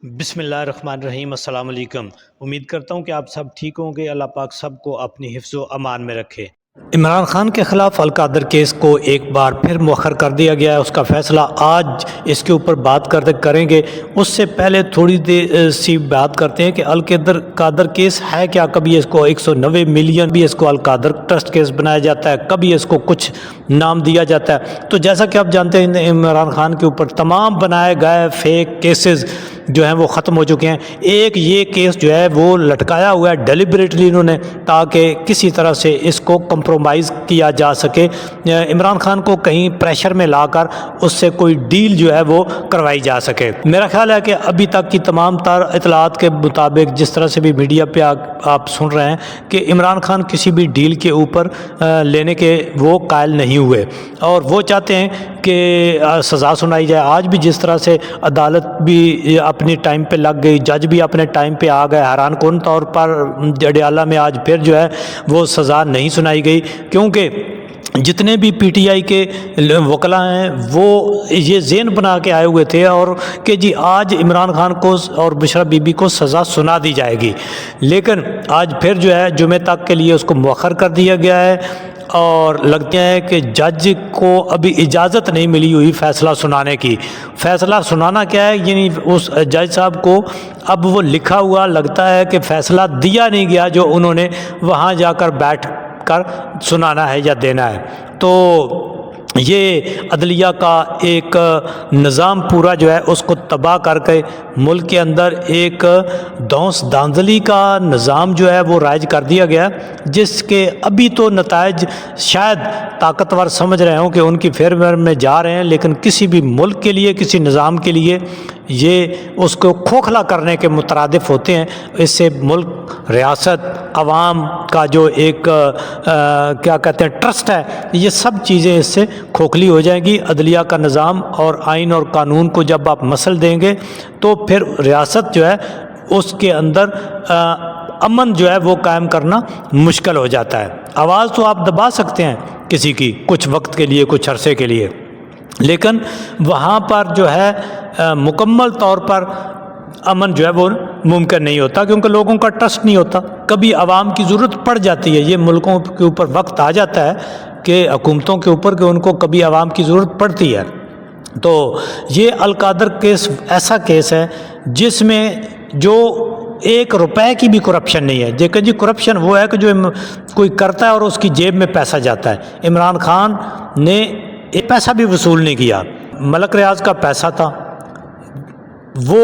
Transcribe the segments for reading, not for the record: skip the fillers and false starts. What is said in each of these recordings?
بسم اللہ الرحمن الرحیم۔ السلام علیکم۔ امید کرتا ہوں کہ آپ سب ٹھیک ہوں گے۔ اللہ پاک سب کو اپنی حفظ و امان میں رکھے۔ عمران خان کے خلاف القادر کیس کو ایک بار پھر مؤخر کر دیا گیا ہے۔ اس کا فیصلہ آج اس کے اوپر بات کریں گے۔ اس سے پہلے تھوڑی دیر سی بات کرتے ہیں کہ القادر کیس ہے کیا۔ کبھی اس کو 190 ملین بھی اس کو القادر ٹرسٹ کیس بنایا جاتا ہے، کبھی اس کو کچھ نام دیا جاتا ہے۔ تو جیسا کہ آپ جانتے ہیں عمران خان کے اوپر تمام بنائے گئے فیک کیسز جو ہیں وہ ختم ہو چکے ہیں۔ ایک یہ کیس جو ہے وہ لٹکایا ہوا ہے ڈیلیبریٹلی انہوں نے، تاکہ کسی طرح سے اس کو کمپرومائز کیا جا سکے، عمران خان کو کہیں پریشر میں لا کر اس سے کوئی ڈیل جو ہے وہ کروائی جا سکے۔ میرا خیال ہے کہ ابھی تک کی تمام تر اطلاعات کے مطابق، جس طرح سے بھی میڈیا پہ آپ سن رہے ہیں، کہ عمران خان کسی بھی ڈیل کے اوپر لینے کے وہ قائل نہیں ہوئے، اور وہ چاہتے ہیں کہ سزا سنائی جائے۔ آج بھی جس طرح سے عدالت بھی اپنی ٹائم پہ لگ گئی، جج بھی اپنے ٹائم پہ آ گئے، حیران کن طور پر اڈیالہ میں آج پھر جو ہے وہ سزا نہیں سنائی گئی، کیونکہ جتنے بھی پی ٹی آئی کے وکلاء ہیں وہ یہ ذہن بنا کے آئے ہوئے تھے اور کہ جی آج عمران خان کو اور بشرا بی بی کو سزا سنا دی جائے گی، لیکن آج پھر جو ہے جمعہ تک کے لیے اس کو مؤخر کر دیا گیا ہے، اور لگتا ہے کہ جج کو ابھی اجازت نہیں ملی ہوئی فیصلہ سنانے کی۔ فیصلہ سنانا کیا ہے، یعنی اس جج صاحب کو اب وہ لکھا ہوا لگتا ہے کہ فیصلہ دیا نہیں گیا جو انہوں نے وہاں جا کر بیٹھ کر سنانا ہے یا دینا ہے۔ تو یہ عدلیہ کا ایک نظام پورا جو ہے اس کو تباہ کر کے ملک کے اندر ایک دھونس دھاندلی کا نظام جو ہے وہ رائج کر دیا گیا، جس کے ابھی تو نتائج شاید طاقتور سمجھ رہے ہوں کہ ان کی فیور میں جا رہے ہیں، لیکن کسی بھی ملک کے لیے، کسی نظام کے لیے یہ اس کو کھوکھلا کرنے کے مترادف ہوتے ہیں۔ اس سے ملک، ریاست، عوام کا جو ایک کیا کہتے ہیں ٹرسٹ ہے، یہ سب چیزیں اس سے کھوکھلی ہو جائیں گی۔ عدلیہ کا نظام اور آئین اور قانون کو جب آپ مسل دیں گے تو پھر ریاست جو ہے اس کے اندر امن جو ہے وہ قائم کرنا مشکل ہو جاتا ہے۔ آواز تو آپ دبا سکتے ہیں کسی کی کچھ وقت کے لیے، کچھ عرصے کے لیے، لیکن وہاں پر جو ہے مکمل طور پر امن جو ہے وہ ممکن نہیں ہوتا، کیونکہ لوگوں کا ٹرسٹ نہیں ہوتا۔ کبھی عوام کی ضرورت پڑ جاتی ہے، یہ ملکوں کے اوپر وقت آ جاتا ہے کہ حکومتوں کے اوپر کہ ان کو کبھی عوام کی ضرورت پڑتی ہے۔ تو یہ القادر کیس ایسا کیس ہے جس میں جو 1 روپے کی بھی کرپشن نہیں ہے۔ دیکھیں جی، کرپشن وہ ہے کہ جو کوئی کرتا ہے اور اس کی جیب میں پیسہ جاتا ہے۔ عمران خان نے ایک پیسہ بھی وصول نہیں کیا۔ ملک ریاض کا پیسہ تھا، وہ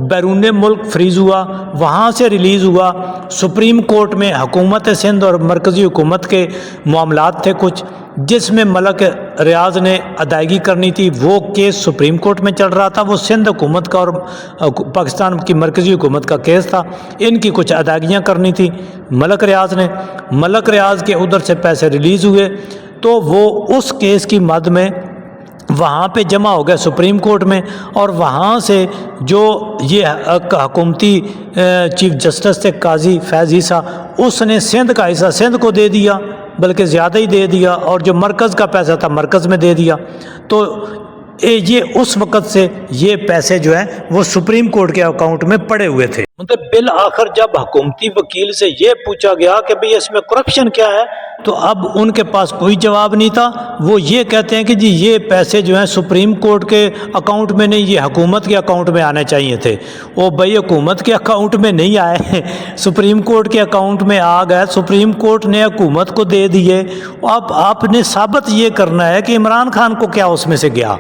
بیرون ملک فریز ہوا، وہاں سے ریلیز ہوا۔ سپریم کورٹ میں حکومت سندھ اور مرکزی حکومت کے معاملات تھے کچھ، جس میں ملک ریاض نے ادائیگی کرنی تھی۔ وہ کیس سپریم کورٹ میں چل رہا تھا، وہ سندھ حکومت کا اور پاکستان کی مرکزی حکومت کا کیس تھا۔ ان کی کچھ ادائیگیاں کرنی تھی ملک ریاض نے۔ ملک ریاض کے ادھر سے پیسے ریلیز ہوئے تو وہ اس کیس کی مد میں وہاں پہ جمع ہو گئے سپریم کورٹ میں، اور وہاں سے جو یہ حکومتی چیف جسٹس تھے قاضی فیض عیسیٰ، اس نے سندھ کا حصہ سندھ کو دے دیا، بلکہ زیادہ ہی دے دیا، اور جو مرکز کا پیسہ تھا مرکز میں دے دیا۔ تو یہ اس وقت سے یہ پیسے جو ہیں وہ سپریم کورٹ کے اکاؤنٹ میں پڑے ہوئے تھے۔ بالآخر جب حکومتی وکیل سے یہ پوچھا گیا کہ بھئی اس میں کرپشن کیا ہے، تو اب ان کے پاس کوئی جواب نہیں تھا۔ وہ یہ کہتے ہیں کہ جی یہ پیسے جو ہیں سپریم کورٹ کے اکاؤنٹ میں نہیں، یہ حکومت کے اکاؤنٹ میں آنے چاہیے تھے۔ وہ بھئی حکومت کے اکاؤنٹ میں نہیں آئے، سپریم کورٹ کے اکاؤنٹ میں آ گئے، سپریم کورٹ نے حکومت کو دے دیے۔ اب آپ نے ثابت یہ کرنا ہے کہ عمران خان کو کیا اس میں سے گیا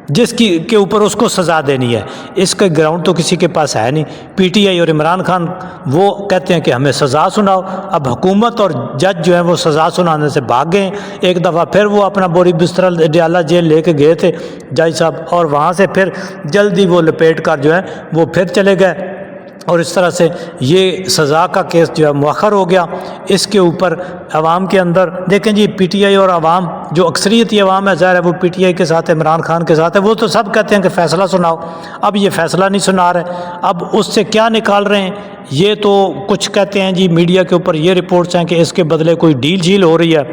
جس کے اوپر اس کو سزا دینی ہے۔ اس کا گراؤنڈ تو کسی کے پاس ہے نہیں۔ پی ٹی آئی اور عمران خان وہ کہتے ہیں کہ ہمیں سزا سناؤ۔ اب حکومت اور جج جو ہیں وہ سزا سنانے سے بھاگ گئے۔ ایک دفعہ پھر وہ اپنا بوری بستر اڈیالہ جیل لے کے گئے تھے جج صاحب، اور وہاں سے پھر جلدی وہ لپیٹ کر جو ہے وہ پھر چلے گئے، اور اس طرح سے یہ سزا کا کیس جو ہے مؤخر ہو گیا۔ اس کے اوپر عوام کے اندر دیکھیں جی، پی ٹی آئی اور عوام جو اکثریتی عوام ہے، ظاہر ہے وہ پی ٹی آئی کے ساتھ ہے، عمران خان کے ساتھ ہے، وہ تو سب کہتے ہیں کہ فیصلہ سناؤ۔ اب یہ فیصلہ نہیں سنا رہے، اب اس سے کیا نکال رہے ہیں؟ یہ تو کچھ کہتے ہیں جی، میڈیا کے اوپر یہ رپورٹس ہیں کہ اس کے بدلے کوئی ڈیل جھیل ہو رہی ہے۔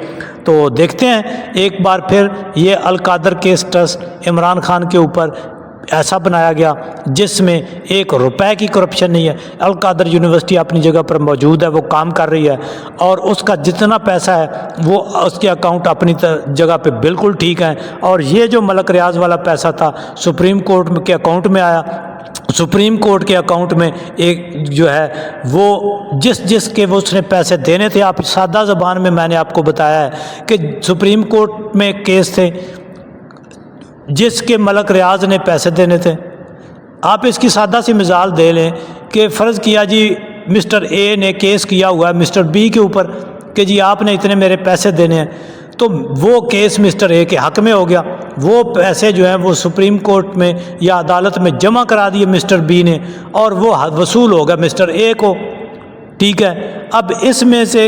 تو دیکھتے ہیں ایک بار پھر یہ القادر کیس ٹرسٹ عمران خان کے اوپر ایسا بنایا گیا جس میں 1 روپے کی کرپشن نہیں ہے۔ القادر یونیورسٹی اپنی جگہ پر موجود ہے، وہ کام کر رہی ہے، اور اس کا جتنا پیسہ ہے وہ اس کے اکاؤنٹ اپنی جگہ پہ بالکل ٹھیک ہیں۔ اور یہ جو ملک ریاض والا پیسہ تھا سپریم کورٹ کے اکاؤنٹ میں آیا، سپریم کورٹ کے اکاؤنٹ میں ایک جو ہے وہ جس کے وہ اس نے پیسے دینے تھے، آپ سادہ زبان میں نے آپ کو بتایا ہے کہ سپریم کورٹ میں کیس تھے جس کے ملک ریاض نے پیسے دینے تھے۔ آپ اس کی سادہ سی مثال دے لیں کہ فرض کیا جی مسٹر اے نے کیس کیا ہوا ہے مسٹر بی کے اوپر کہ جی آپ نے اتنے میرے پیسے دینے ہیں، تو وہ کیس مسٹر اے کے حق میں ہو گیا، وہ پیسے جو ہیں وہ سپریم کورٹ میں یا عدالت میں جمع کرا دیے مسٹر بی نے، اور وہ وصول ہو گیا مسٹر اے کو، ٹھیک ہے۔ اب اس میں سے